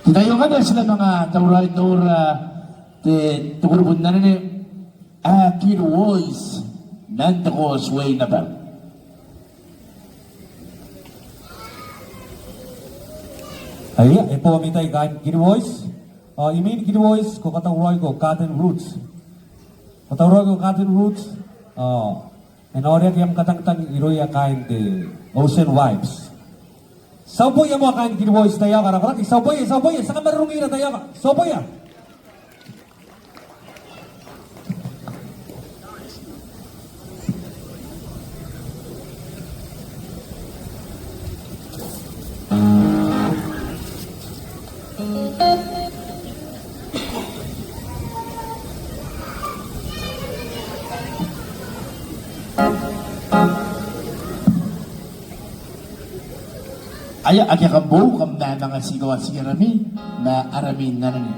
Tayo ka na sila mga taura-taura tukurubun na rin Kirivoice Tangitangi na ba? Iya, epo minta ikan Kirivoice. Imin Kirivoice ko kata uroi ko cotton roots. Kata uroi ko cotton roots. Enorek yang katang-tang iroi kain de ocean vibes. Saupo ya mo kain Kirivoice tayo karak-karak. Saupo ya, saka marungi na tayo ka. Saupo ya. Aya agya kambo kam na mga sigaw at sigirami na aramin na nani.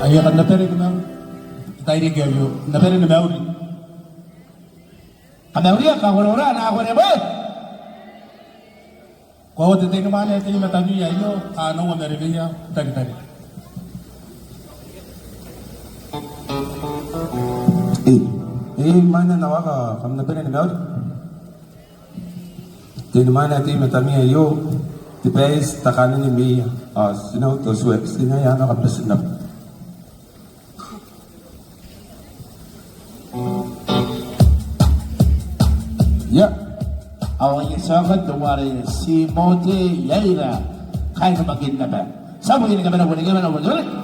Aya kan napere ko mang tayo ni gayo napere na mauri. Kamauri ka wala na ako na ba? Ko te teno mane te matanyo ya yo ano wa mereveya tagi. Mana nawaka kam napere na mauri. Din mana ti matamia yo ti pais takanin ni Mia sino to swep sino ya na kaplasinap Ya awang isakat dumari si Mote Yaira kaya na magin na ba? Sabo yun kami na buling kami na buling.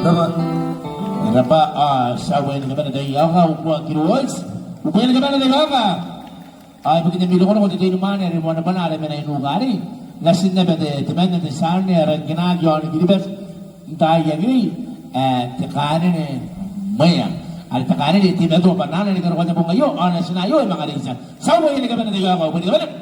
Dapat. Kenapa? Sawa ni kami na tayo ka, upuan Kirivoice. Upuan ni kami na tayo ka. Begini milo ko na kung tayo naman, rin mo na ba na rin na inugari. Lasin na ba de, timan na de saan ni rin ginagawa ni Kirivoice. Tayo yagri, tekanin ni Maya. Al tekanin ni timan doon, panana ni karuan na po ngayon, na sinayo, mga rinsan. Sawa ni kami na tayo ka, upuan ni kami na.